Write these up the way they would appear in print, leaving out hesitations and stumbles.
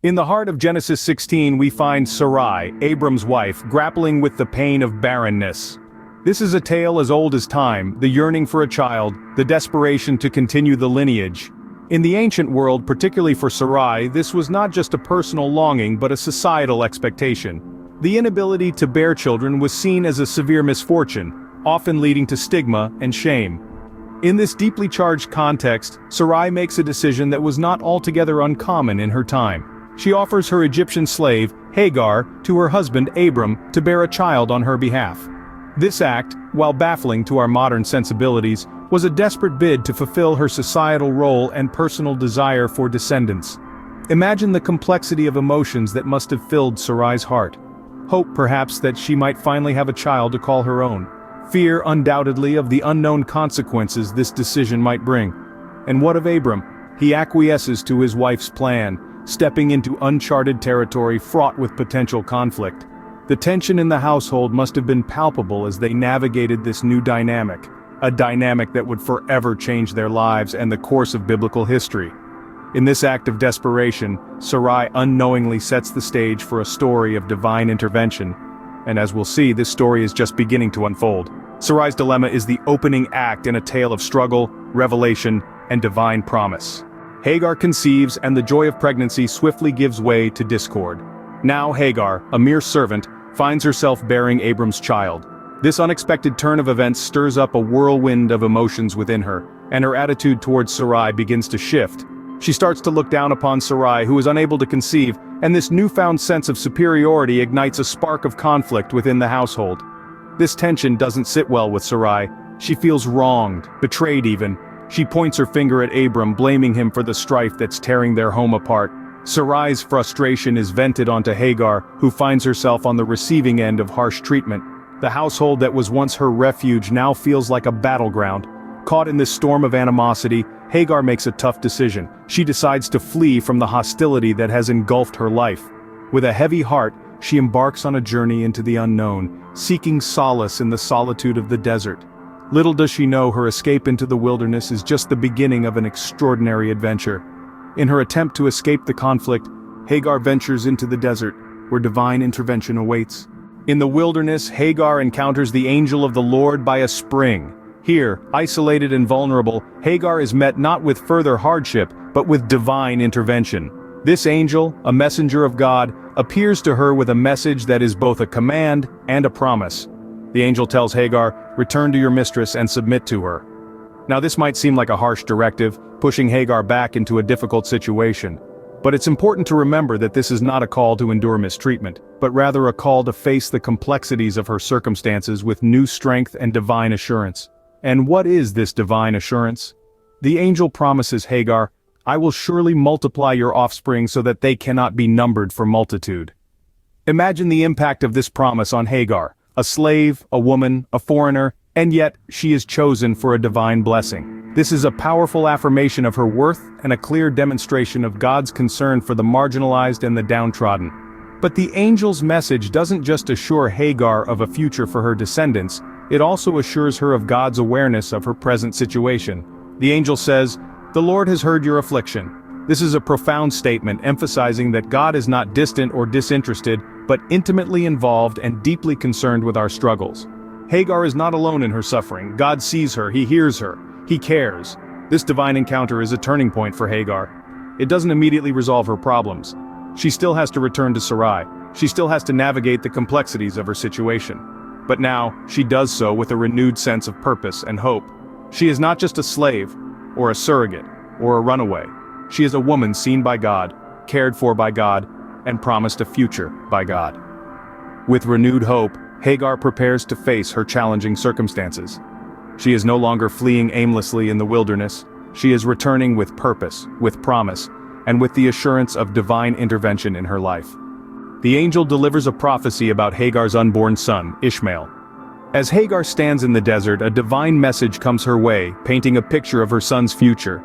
In the heart of Genesis 16 we find Sarai, Abram's wife, grappling with the pain of barrenness. This is a tale as old as time, the yearning for a child, the desperation to continue the lineage. In the ancient world, particularly for Sarai, this was not just a personal longing but a societal expectation. The inability to bear children was seen as a severe misfortune, often leading to stigma and shame. In this deeply charged context, Sarai makes a decision that was not altogether uncommon in her time. She offers her Egyptian slave, Hagar, to her husband Abram to bear a child on her behalf. This act, while baffling to our modern sensibilities, was a desperate bid to fulfill her societal role and personal desire for descendants. Imagine the complexity of emotions that must have filled Sarai's heart. Hope perhaps that she might finally have a child to call her own. Fear undoubtedly of the unknown consequences this decision might bring. And what of Abram? He acquiesces to his wife's plan, stepping into uncharted territory fraught with potential conflict. The tension in the household must have been palpable as they navigated this new dynamic, a dynamic that would forever change their lives and the course of biblical history. In this act of desperation, Sarai unknowingly sets the stage for a story of divine intervention. And as we'll see, this story is just beginning to unfold. Sarai's dilemma is the opening act in a tale of struggle, revelation, and divine promise. Hagar conceives and the joy of pregnancy swiftly gives way to discord. Now Hagar, a mere servant, finds herself bearing Abram's child. This unexpected turn of events stirs up a whirlwind of emotions within her, and her attitude towards Sarai begins to shift. She starts to look down upon Sarai, who is unable to conceive, and this newfound sense of superiority ignites a spark of conflict within the household. This tension doesn't sit well with Sarai. She feels wronged, betrayed even. She points her finger at Abram, blaming him for the strife that's tearing their home apart. Sarai's frustration is vented onto Hagar, who finds herself on the receiving end of harsh treatment. The household that was once her refuge now feels like a battleground. Caught in this storm of animosity, Hagar makes a tough decision. She decides to flee from the hostility that has engulfed her life. With a heavy heart, she embarks on a journey into the unknown, seeking solace in the solitude of the desert. Little does she know her escape into the wilderness is just the beginning of an extraordinary adventure. In her attempt to escape the conflict, Hagar ventures into the desert, where divine intervention awaits. In the wilderness, Hagar encounters the angel of the Lord by a spring. Here, isolated and vulnerable, Hagar is met not with further hardship, but with divine intervention. This angel, a messenger of God, appears to her with a message that is both a command and a promise. The angel tells Hagar, "Return to your mistress and submit to her." Now this might seem like a harsh directive, pushing Hagar back into a difficult situation. But it's important to remember that this is not a call to endure mistreatment, but rather a call to face the complexities of her circumstances with new strength and divine assurance. And what is this divine assurance? The angel promises Hagar, "I will surely multiply your offspring so that they cannot be numbered for multitude." Imagine the impact of this promise on Hagar, a slave, a woman, a foreigner, and yet she is chosen for a divine blessing. This is a powerful affirmation of her worth and a clear demonstration of God's concern for the marginalized and the downtrodden. But the angel's message doesn't just assure Hagar of a future for her descendants, it also assures her of God's awareness of her present situation. The angel says, "The Lord has heard your affliction." This is a profound statement emphasizing that God is not distant or disinterested, but intimately involved and deeply concerned with our struggles. Hagar is not alone in her suffering. God sees her, He hears her, He cares. This divine encounter is a turning point for Hagar. It doesn't immediately resolve her problems. She still has to return to Sarai. She still has to navigate the complexities of her situation. But now, she does so with a renewed sense of purpose and hope. She is not just a slave, or a surrogate, or a runaway. She is a woman seen by God, cared for by God, and promised a future by God. With renewed hope, Hagar prepares to face her challenging circumstances. She is no longer fleeing aimlessly in the wilderness. She is returning with purpose, with promise, and with the assurance of divine intervention in her life. The angel delivers a prophecy about Hagar's unborn son, Ishmael. As Hagar stands in the desert, a divine message comes her way, painting a picture of her son's future.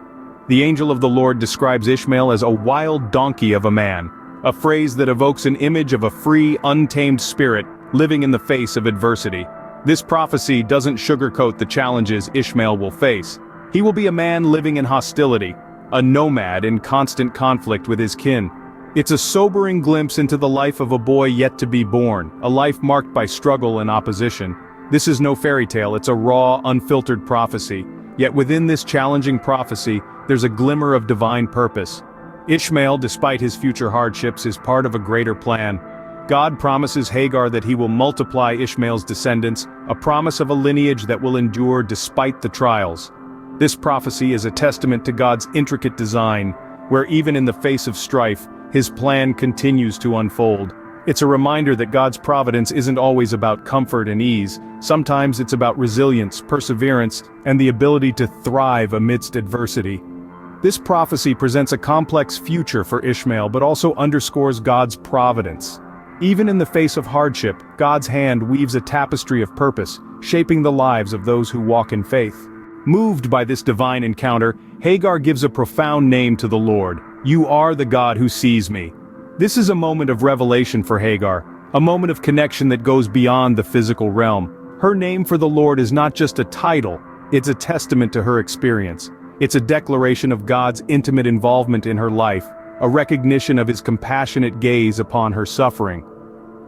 The angel of the Lord describes Ishmael as a wild donkey of a man, a phrase that evokes an image of a free, untamed spirit living in the face of adversity. This prophecy doesn't sugarcoat the challenges Ishmael will face. He will be a man living in hostility, a nomad in constant conflict with his kin. It's a sobering glimpse into the life of a boy yet to be born, a life marked by struggle and opposition. This is no fairy tale, it's a raw, unfiltered prophecy. Yet within this challenging prophecy, there's a glimmer of divine purpose. Ishmael, despite his future hardships, is part of a greater plan. God promises Hagar that he will multiply Ishmael's descendants, a promise of a lineage that will endure despite the trials. This prophecy is a testament to God's intricate design, where even in the face of strife, his plan continues to unfold. It's a reminder that God's providence isn't always about comfort and ease. Sometimes it's about resilience, perseverance, and the ability to thrive amidst adversity. This prophecy presents a complex future for Ishmael but also underscores God's providence. Even in the face of hardship, God's hand weaves a tapestry of purpose, shaping the lives of those who walk in faith. Moved by this divine encounter, Hagar gives a profound name to the Lord. "You are the God who sees me." This is a moment of revelation for Hagar, a moment of connection that goes beyond the physical realm. Her name for the Lord is not just a title, it's a testament to her experience. It's a declaration of God's intimate involvement in her life, a recognition of his compassionate gaze upon her suffering.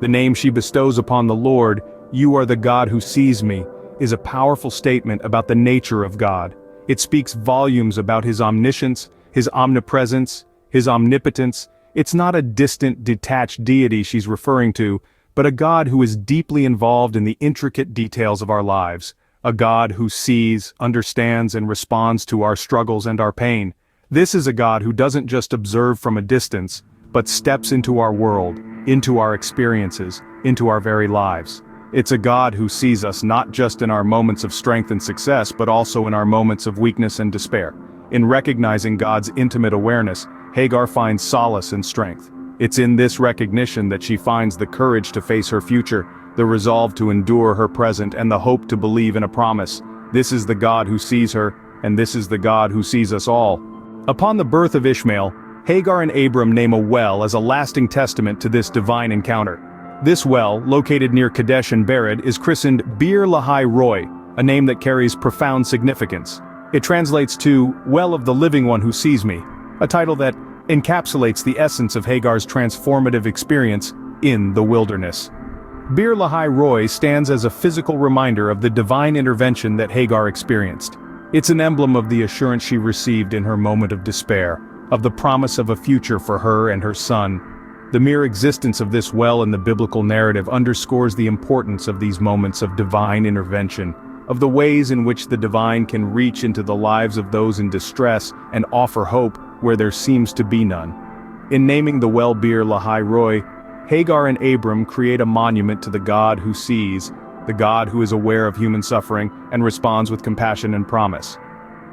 The name she bestows upon the Lord, "You are the God who sees me," is a powerful statement about the nature of God. It speaks volumes about his omniscience, his omnipresence, his omnipotence. It's not a distant, detached deity she's referring to, but a God who is deeply involved in the intricate details of our lives. A God who sees, understands, and responds to our struggles and our pain. This is a God who doesn't just observe from a distance, but steps into our world, into our experiences, into our very lives. It's a God who sees us not just in our moments of strength and success, but also in our moments of weakness and despair. In recognizing God's intimate awareness, Hagar finds solace and strength. It's in this recognition that she finds the courage to face her future, the resolve to endure her present, and the hope to believe in a promise. This is the God who sees her, and this is the God who sees us all. Upon the birth of Ishmael, Hagar and Abram name a well as a lasting testament to this divine encounter. This well, located near Kadesh and Bered, is christened Bir Lahai Roi, a name that carries profound significance. It translates to "Well of the Living One Who Sees Me," a title that encapsulates the essence of Hagar's transformative experience in the wilderness. Bir Lahai Roi stands as a physical reminder of the divine intervention that Hagar experienced. It's an emblem of the assurance she received in her moment of despair, of the promise of a future for her and her son. The mere existence of this well in the biblical narrative underscores the importance of these moments of divine intervention, of the ways in which the divine can reach into the lives of those in distress and offer hope where there seems to be none. In naming the well Bir Lahai Roi, Hagar and Abram create a monument to the God who sees, the God who is aware of human suffering and responds with compassion and promise.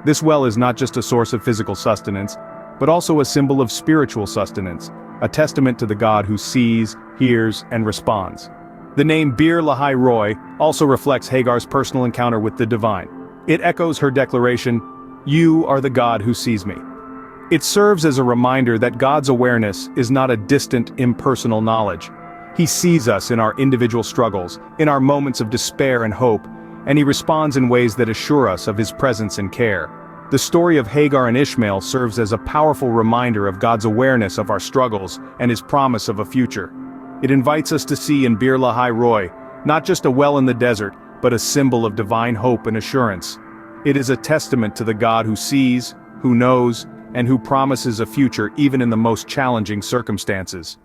This well is not just a source of physical sustenance, but also a symbol of spiritual sustenance, a testament to the God who sees, hears, and responds. The name Bir Lahai Roi also reflects Hagar's personal encounter with the divine. It echoes her declaration, "You are the God who sees me." It serves as a reminder that God's awareness is not a distant, impersonal knowledge. He sees us in our individual struggles, in our moments of despair and hope, and he responds in ways that assure us of his presence and care. The story of Hagar and Ishmael serves as a powerful reminder of God's awareness of our struggles and his promise of a future. It invites us to see in Bir Lahai Roi, not just a well in the desert, but a symbol of divine hope and assurance. It is a testament to the God who sees, who knows, and who promises a future even in the most challenging circumstances.